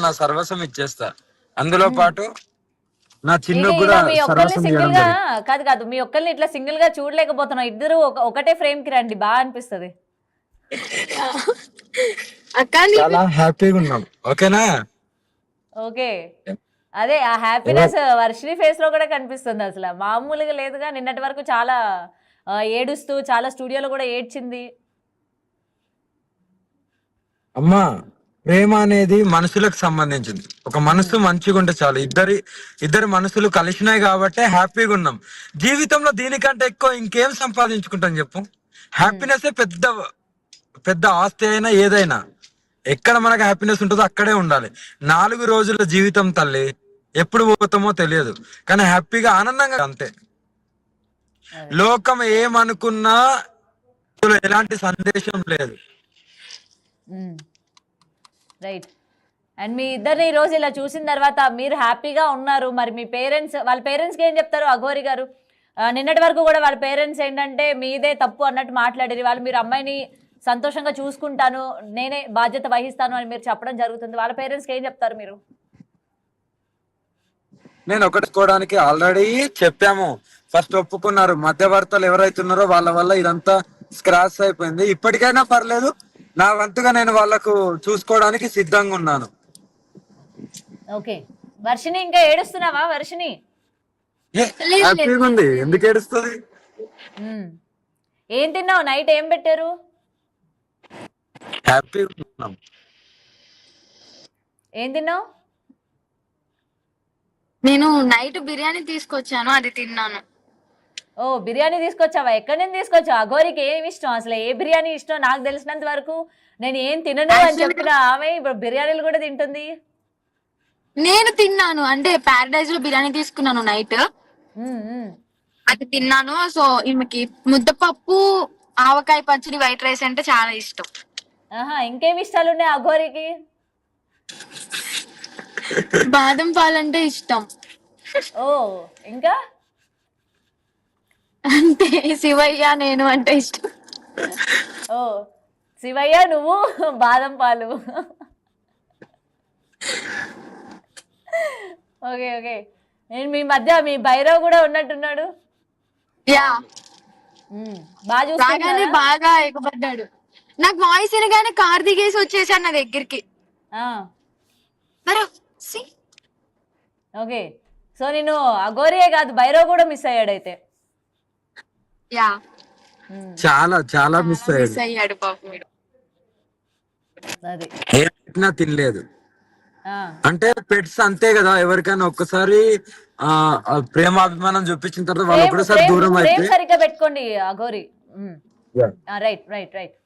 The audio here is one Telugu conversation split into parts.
నా సర్వస్వం ఇచ్చేస్తా. అందులో ఉమ్. పాటు నా చిన్న ఇక కూడా ఇలా మీ ఒక్కరిని సర్వస్వం సింగిల్ ఇవ్వడం గా జరిగింది. కాదు కాదు, మీ ఒక్కరిని ఇట్లా సింగిల్ గా చూడలేకపోతున్నాం. ఇద్దరు ఒకటే ఫ్రేమ్ కి రండి, బాగా అనిపిస్తది. అక్క చాలా హ్యాపీగా ఉన్నాం. ఓకేనా? ఓకే, అదే ఆ హ్యాపీనెస్ వర్షిని ఫేస్ లో కూడా కనిపిస్తుంది. అసలు మామూలుగా లేదుగా. నిన్నటి వరకు చాలా ఏడుస్తూ, చాలా స్టూడియోలో కూడా ఏడ్చింది. అమ్మా, ప్రేమ అనేది మనుషులకు సంబంధించింది. ఒక ఉమ్, మనసు మంచిగా ఉంటే చాలు. ఇద్దరు మనసులు కలిసినాయి కాబట్టి హ్యాపీగా ఉన్నాం. జీవితంలో దీనికంటే ఎక్కువ ఇంకేం సంపాదించుకుంటాం చెప్పు? ఉమ్, హ్యాపీనెస్ పెద్ద పెద్ద ఆస్తి అయినా ఏదైనా, ఎక్కడ మనకు హ్యాపీనెస్ ఉంటుందో అక్కడే ఉండాలి. 4 రోజుల జీవితం తల్లి, ఎప్పుడు పోతామో తెలియదు. కానీ హ్యాపీగా ఆనందంగా అంతే. అదే. లోకం ఏమనుకున్నా ఇందులో ఎలాంటి సందేశం లేదు. రైట్. అండ్ మీ ఇద్దరిని ఈ రోజు ఇలా చూసిన తర్వాత మీరు హ్యాపీగా ఉన్నారు. మరి మీ పేరెంట్స్, వాళ్ళ పేరెంట్స్కి ఏం చెప్తారు అఘోరి గారు? నిన్నటి వరకు కూడా వాళ్ళ పేరెంట్స్ ఏంటంటే మీదే తప్పు అన్నట్టు మాట్లాడేది. వాళ్ళు మీరు అమ్మాయిని సంతోషంగా చూసుకుంటాను, నేనే బాధ్యత వహిస్తాను అని మీరు చెప్పడం జరుగుతుంది. వాళ్ళ పేరెంట్స్కి ఏం చెప్తారు మీరు? నేను ఒకటికోవడానికి ఆల్రెడీ చెప్పాము. ఫస్ట్ ఒప్పుకున్నారు. మధ్యవర్తలు ఎవరైతున్నారో వాళ్ళ వల్ల ఇదంతా స్క్రాచ్ అయిపోయింది. ఇప్పటికైనా పర్లేదు, నా వంతుగా నేను వాళ్ళకు చూసుకోవడానికి సిద్ధంగా ఉన్నాను. ఓకే. వర్షిని, ఇంకా ఏడుస్తున్నావా వర్షిని? హ్యాపీగా ఉంది, ఎందుకు ఏడుస్తుంది? ఏం తిన్నావు? నైట్ ఏం పెట్టారు? హ్యాపీగా ఉన్నాం. ఏం తిన్నావు? నేను నైట్ బిర్యానీ తీసుకొచ్చాను, అది తిన్నాను. ఓ, బిర్యానీ తీసుకొచ్చావా? ఎక్కడి నుంచి తీసుకొచ్చావు? అఘోరికి ఏమి ఇష్టం అసలు? ఏ బిర్యానీ ఇష్టం? నాకు తెలిసినంత వరకు నేను ఏం తినను అని చెప్పిన ఆమె ఇప్పుడు బిర్యానీలు కూడా తింటుంది. నేను తిన్నాను, అంటే ప్యారడైజ్ లో బిర్యానీ తీసుకున్నాను నైట్, అది తిన్నాను. సో ఈమెకి ముద్దపప్పు, ఆవకాయ పచ్చడి, వైట్ రైస్ అంటే చాలా ఇష్టం. ఆహా, ఇంకేమి ఇష్టాలు ఉన్నాయి అఘోరికి? బాదం పాలు అంటే ఇష్టం. ఓ, ఇంకా? అంటే శివయ్య నేను అంటే ఇష్టం. ఓ, శివయ్య నువ్వు బాదం పాలు. Okay okay. నేను మీ మధ్య మీ భైరవ్ కూడా ఉన్నట్టున్నాడు. యా, బాగా రాగానే చూసుకుంటారా? బాగా ఎగబడ్డాడు. నాకు వాయిస్ వినగానే కార్ దిగేసి వచ్చేసాడు నా దగ్గరికి. మరి see? ఓకే. సో నేను అఘోరియే కాదు, భైరవ్ కూడా మిస్ అయ్యాడు అయితే. యా, చాలా చాలా మిస్ మిస్ అయ్యాడు పాపం. అది ఏం పెట్టినా తినలేదు. ఆ, అంటే పెట్స్ అంతే కదా, ఎవరికైనా ఒక్కసారి ప్రేమాభిమానం చూపించిన తర్వాత వాళ్ళు ఒకటేసారి దూరం ఫ్రేమ్ అయితే. సరిగ్గా పెట్టుకోండి అఘోరి. Right right right.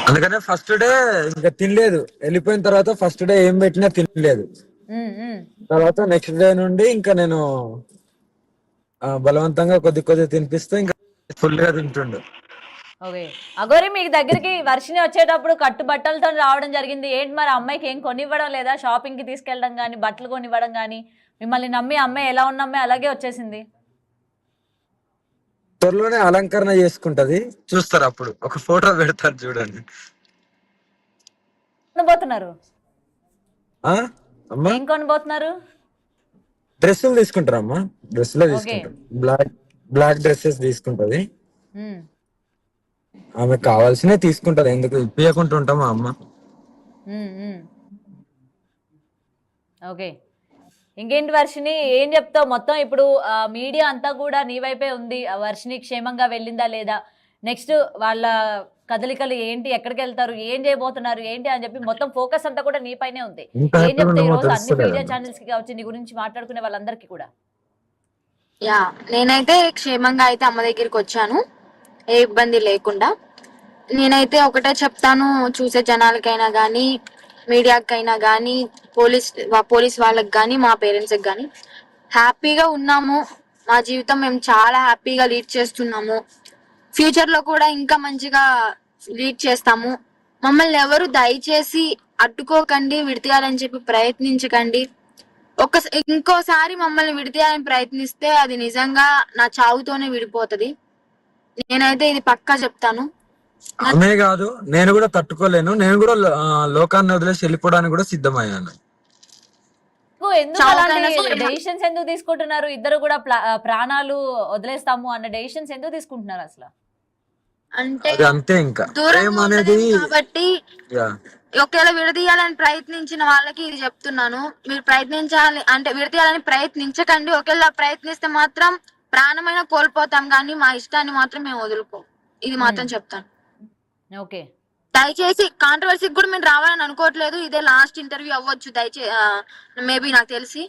అందుకనే ఫస్ట్ డే ఇంకా తినలేదు. వెళ్ళిపోయిన తర్వాత ఫస్ట్ డే ఏం పెట్టినా తినలేదు. తర్వాత నెక్స్ట్ డే నుండి ఇంకా నేను బలవంతంగా కొద్ది కొద్ది తినిపిస్తే ఇంకా ఫుల్ గా తింటుండు. ఓకే. అఘోరి, మీకు దగ్గరికి వర్షిని వచ్చేటప్పుడు కట్టు బట్టలతో రావడం జరిగింది. ఏంటి మరి అమ్మాయికి ఏం కొనివ్వడం లేదా? షాపింగ్ కి తీసుకెళ్ళడం కానీ, బట్టలు కొనివ్వడం కానీ? మిమ్మల్ని నమ్మి అమ్మాయి ఎలా ఉన్న అమ్మాయి అలాగే వచ్చేసింది. త్వరలోనే అలంకరణ చేసుకుంటది, చూస్తారు. అప్పుడు ఒక ఫోటో పెడతారు, చూడండి. కొనబోతున్నారు? అమ్మా, ఏం కొనబోతున్నారు? డ్రెస్సులు తీసుకుంటారమ్మా. డ్రెస్సులే తీసుకుంటారు. బ్లాక్ డ్రెస్సెస్ తీసుకుంటది. ఆమె కావాల్సినవి తీసుకుంటది, ఎందుకు ఇప్పకుండా ఉంటామా అమ్మ. ఓకే. ఇంకేంటి వర్షిని, ఏం చెప్తావు? మొత్తం ఇప్పుడు మీడియా అంతా కూడా నీ వైపే ఉంది. వర్షిని క్షేమంగా వెళ్ళిందా లేదా, నెక్స్ట్ వాళ్ళ కదలికలు ఏంటి, ఎక్కడికి వెళ్తారు, ఏం చేయబోతున్నారు ఏంటి అని చెప్పి మొత్తం ఫోకస్ అంతా కూడా నీ పైనే ఉంది. ఏం చెప్తావు ఈ రోజు అన్ని మీడియా ఛానల్స్ కి కావచ్చు, నీ గురించి మాట్లాడుకునే వాళ్ళందరికీ కూడా? యా, నేనైతే క్షేమంగా అయితే అమ్మ దగ్గరికి వచ్చాను, ఏ ఇబ్బంది లేకుండా. నేనైతే ఒకటే చెప్తాను, చూసే జనాలకైనా గానీ, మీడియాకైనా గానీ, పోలీస్ వాళ్ళకి గానీ, మా పేరెంట్స్కి గానీ, హ్యాపీగా ఉన్నాము. మా జీవితం మేము చాలా హ్యాపీగా లీడ్ చేస్తున్నాము. ఫ్యూచర్ లో కూడా ఇంకా మంచిగా లీడ్ చేస్తాము. మమ్మల్ని ఎవరు దయచేసి అడ్డుకోకండి, విడతీయాలని చెప్పి ప్రయత్నించకండి. ఇంకోసారి మమ్మల్ని విడతీయాలని ప్రయత్నిస్తే అది నిజంగా నా చావుతోనే విడిపోతది. నేనైతే ఇది పక్కా చెప్తాను. ఆమె కాదు, నేను కూడా తట్టుకోలేను. నేను కూడా లోకాన్ని వదిలేసి వెళ్ళిపోవడానికి కూడా సిద్ధమయ్యాను. ఎందుకు అలాంటి డెసిషన్స్ ఎందుకు తీసుకుంటున్నారు? ఇద్దరు కూడా ప్రాణాలు వదిలేస్తాము అన్న డెసిషన్స్ ఎందుకు తీసుకుంటున్నారు అసలు? అంటే అది అంతే, ఇంకా దూరం ప్రేమ అనేది కాబట్టి ఒకవేళ విడదీయాలని ప్రయత్నించిన వాళ్ళకి ఇది చెప్తున్నాను, మీరు ప్రయత్నించాలి అంటే విడదీయాలని ప్రయత్నించకండి. ఒకవేళ ప్రయత్నిస్తే మాత్రం ప్రాణమైన కోల్పోతాం, కానీ మా ఇష్టాన్ని మాత్రం మేము వదులుకోం. ఇది మాత్రం చెప్తాను. ఓకే, దయచేసి కాంట్రవర్సీకి కూడా మేము రావాలని అనుకోవట్లేదు. ఇదే లాస్ట్ ఇంటర్వ్యూ అవ్వచ్చు దయచేసి, మేబీ నాకు తెలిసి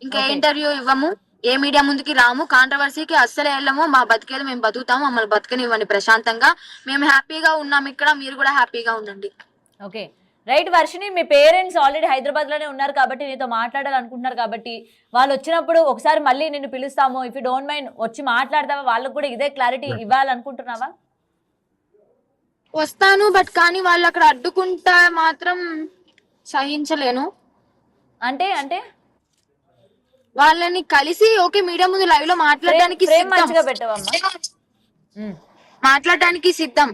ఇంకా ఇంటర్వ్యూ ఇవ్వము, ఏ మీడియా ముందుకి రాము, కాంట్రవర్సీకి అస్సలే వెళ్ళము. మా బతికేది మేము బతుకుతాము, మమ్మల్ని బతకనివ్వండి ప్రశాంతంగా. మేము హ్యాపీగా ఉన్నాం ఇక్కడ, మీరు కూడా హ్యాపీగా ఉండండి. Okay, right. వర్షిని, మీ పేరెంట్స్ ఆల్రెడీ హైదరాబాద్ లోనే ఉన్నారు కాబట్టి నీతో మాట్లాడాలనుకుంటున్నారు కాబట్టి వాళ్ళు వచ్చినప్పుడు ఒకసారి మళ్ళీ నిన్ను పిలుస్తాము, ఇఫ్ యూ డోంట్ మైండ్ వచ్చి మాట్లాడతావా? వాళ్ళకు కూడా ఇదే క్లారిటీ ఇవ్వాలనుకుంటున్నావా? వస్తాను, బట్ కానీ వాళ్ళు అక్కడ అడ్డుకుంటా మాత్రం సహించలేను. అంటే అంటే వాళ్ళని కలిసి ఓకే మీడియా ముందు లైవ్ లో మాట్లాడడానికి మంచిగా పెట్టవమ్మా. మాట్లాడడానికి సిద్ధం,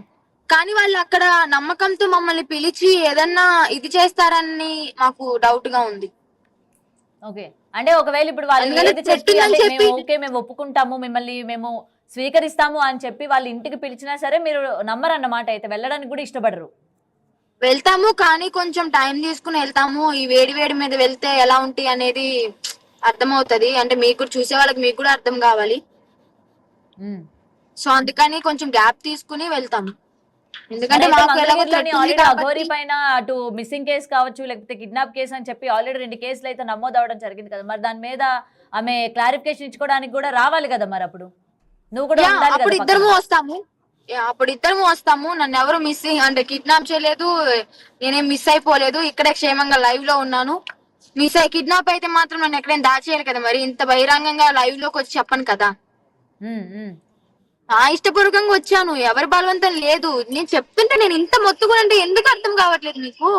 కానీ వాళ్ళు అక్కడ నమ్మకంతో మమ్మల్ని పిలిచి ఏదన్నా ఇది చేస్తారని మాకు డౌట్ గా ఉంది. ఓకే, అంటే ఒకవేళ ఇప్పుడు వాళ్ళు ఏది చెప్పి ఓకే మేము ఒప్పుకుంటాము, మిమ్మల్ని మేము స్వీకరిస్తాము అని చెప్పి వాళ్ళు ఇంటికి పిలిచినా సరే మీరు నమ్మరన్నమాట, అయితే వెళ్ళడానికి కూడా ఇష్టపడరు. వెళ్తాము, కానీ కొంచెం టైం తీసుకుని వెళ్తాము. ఈ వేడి వేడి మీద వెళ్తే ఎలా ఉంటాయి అనేది అర్థమవుతది, అంటే మీకు చూసే వాళ్ళకి మీకు కూడా అర్థం కావాలి. సో అందుకని కొంచెం గ్యాప్ తీసుకుని వెళ్తాము. ఎందుకంటే అఘోరి పైన అటు మిస్సింగ్ కేసు కావచ్చు, లేకపోతే కిడ్నాప్ కేసు అని చెప్పి ఆల్రెడీ 2 కేసులు అయితే నమోదు అవడం జరిగింది కదా, మరి దాని మీద ఆమె క్లారిఫికేషన్ ఇచ్చుకోవడానికి కూడా రావాలి కదా, మరి అప్పుడు నువ్వు కూడా అప్పుడు ఇద్దరము వస్తాము. నన్ను ఎవరు మిస్సింగ్ అంటే కిడ్నాప్ చేయలేదు, నేనేం మిస్ అయిపోలేదు, ఇక్కడే క్షేమంగా లైవ్ లో ఉన్నాను. కిడ్నాప్ అయితే మాత్రం నన్ను ఎక్కడైనా దాచేయాలి కదా, మరి ఇంత బహిరంగంగా లైవ్ లోకి వచ్చి చెప్పను కదా. ఇష్టపూర్వకంగా వచ్చాను, ఎవరి బలవంతం లేదు. నేను చెప్తుంటే నేను ఇంత మొత్తుకుని అంటే ఎందుకు అర్థం కావట్లేదు మీకు?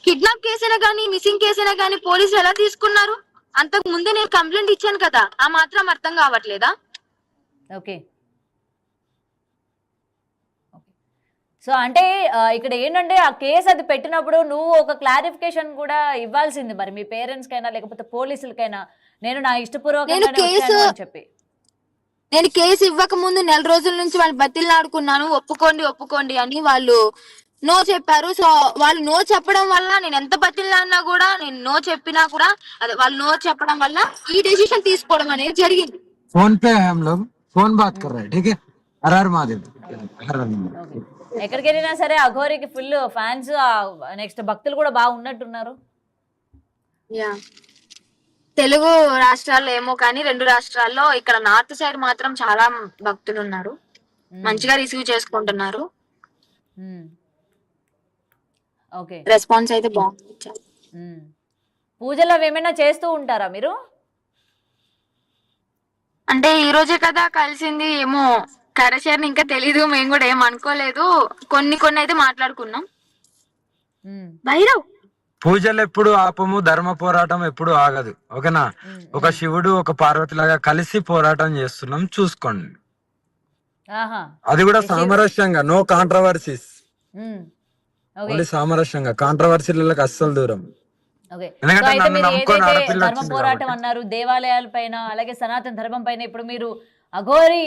కిడ్నాప్ కేసైనా కానీ మిస్సింగ్ కేసైనా కానీ పోలీసులు ఎలా తీసుకున్నారు? అంతకు ముందే నేను కంప్లైంట్ ఇచ్చాను కదా, ఆ మాత్రం అర్థం కావట్లేదా? ఓకే, సో అంటే ఇక్కడ ఏంటంటే ఆ కేసు అది పెట్టినప్పుడు నువ్వు ఒక క్లారిఫికేషన్ కూడా ఇవ్వాల్సింది మరి మీ పేరెంట్స్ కైనా లేకపోతే పోలీసులకైనా, నేను నా ఇష్టపూర్వకంగా చెప్పి. నేను కేసు ఇవ్వక ముందు 4 రోజుల నుంచి వాళ్ళు బతిలాడుకున్నాను, ఒప్పుకోండి అని. వాళ్ళు నో చెప్పారు. సో వాళ్ళు నో చెప్పడం వల్ల నేను ఎంత బతిలాడినా కూడా, నేను నో చెప్పినా కూడా అదే వాళ్ళు నో చెప్పడం వల్ల ఈ డెసిషన్ తీసుకోవడం అనేది జరిగింది. ఫోన్ పే హమ్ లోగ్ ఫోన్ బాత్ కర్ రహే ఠీక్ హై, హర్ మాదేవ్. ఎక్కడికి వెళ్ళినా సరే అఘోరికి ఫుల్ ఫ్యాన్స్, నెక్స్ట్ భక్తులు కూడా బాగా ఉన్నట్టున్నారు. తెలుగు రాష్ట్రాల్లో ఏమో కానీ 2 రాష్ట్రాల్లో ఇక్కడ నార్త్ సైడ్ మాత్రం చాలా భక్తులు ఉన్నారు, మంచిగా రిసీవ్ చేసుకుంటున్నారు. ఓకే, రెస్పాన్స్ అయితే బాగుంది. పూజలు అవి ఏమైనా చేస్తూ ఉంటారా మీరు? అంటే ఈ రోజే కదా కలిసింది, ఏమో కరచేరిని ఇంకా తెలీదు, మేము కూడా ఏం అనుకోలేదు. కొన్ని అయితే మాట్లాడుకున్నాం. భైరవ్ పూజలు ఎప్పుడు ఆపము, ధర్మ పోరాటం ఎప్పుడు ఆగదు. ఓకేనా? ఒక శివుడు ఒక పార్వతి లాగా కలిసి పోరాటం చేస్తున్నాం, చూసుకోండి. అది కూడా సామరస్యంగా, నో కాంట్రవర్సీస్, ఓన్లీ సామరస్యంగా. కాంట్రవర్సీలకు అస్సలు దూరం. ధర్మ పోరాటం అన్నారు, దేవాలయాల పైన అలాగే సనాతన ధర్మం పైన ఇప్పుడు మీరు అఘోరి